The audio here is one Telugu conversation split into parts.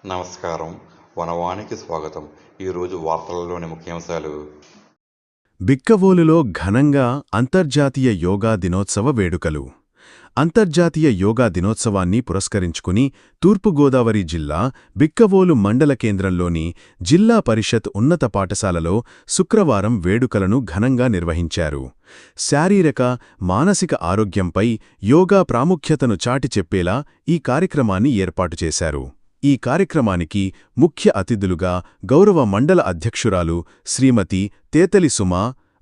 నమస్కారం. వనవానికి స్వాగతం. ఈరోజు వార్తలలోని ముఖ్యాంశాలు. బిక్కవోలులో ఘనంగా అంతర్జాతీయ యోగా దినోత్సవ వేడుకలు. అంతర్జాతీయ యోగా దినోత్సవాన్ని పురస్కరించుకుని తూర్పుగోదావరి జిల్లా బిక్కవోలు మండల కేంద్రంలోని జిల్లా పరిషత్ ఉన్నత పాఠశాలలో శుక్రవారం వేడుకలను ఘనంగా నిర్వహించారు. శారీరక, మానసిక ఆరోగ్యంపై యోగా ప్రాముఖ్యతను చాటి చెప్పేలా ఈ కార్యక్రమాన్ని ఏర్పాటు చేశారు. ఈ కార్యక్రమానికి ముఖ్య అతిథులుగా గౌరవ మండల అధ్యక్షురాలు శ్రీమతి తేతలి సుమ,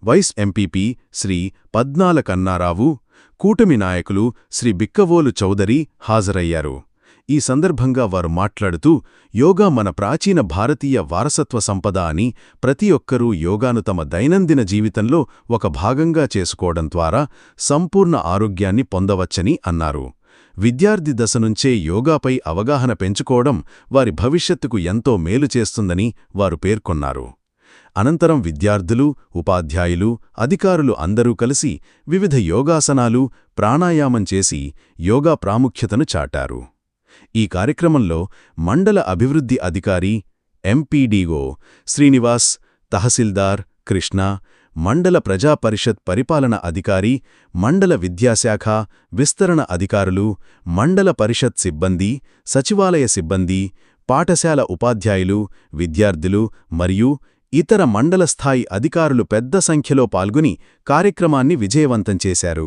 వైస్ ఎంపీపీ శ్రీ పద్నాల కన్నారావు, కూటమి నాయకులు శ్రీ బిక్కవోలు చౌదరి హాజరయ్యారు. ఈ సందర్భంగా వారు మాట్లాడుతూ, యోగా మన ప్రాచీన భారతీయ వారసత్వ సంపద అని, ప్రతి ఒక్కరూ యోగాను తమ దైనందిన జీవితంలో ఒక భాగంగా చేసుకోవడం ద్వారా సంపూర్ణ ఆరోగ్యాన్ని పొందవచ్చని అన్నారు. విద్యార్థి దశ నుంచే యోగాపై అవగాహన పెంచుకోవడం వారి భవిష్యత్తుకు ఎంతో మేలు చేస్తుందని వారు పేర్కొన్నారు. అనంతరం విద్యార్థులు, ఉపాధ్యాయులు, అధికారులు అందరూ కలిసి వివిధ యోగాసనాలు, ప్రాణాయామం చేసి యోగా ప్రాముఖ్యతను చాటారు. ఈ కార్యక్రమంలో మండల అభివృద్ధి అధికారి, ఎంపీడీఓ శ్రీనివాస్, తహసీల్దార్ కృష్ణ, మండల ప్రజాపరిషత్ పరిపాలన అధికారి, మండల విద్యాశాఖ, విస్తరణ అధికారులు, మండల పరిషత్ సిబ్బంది, సచివాలయ సిబ్బంది, పాఠశాల ఉపాధ్యాయులు, విద్యార్థులు మరియు ఇతర మండల స్థాయి అధికారులు పెద్ద సంఖ్యలో పాల్గొని కార్యక్రమాన్ని విజయవంతం చేశారు.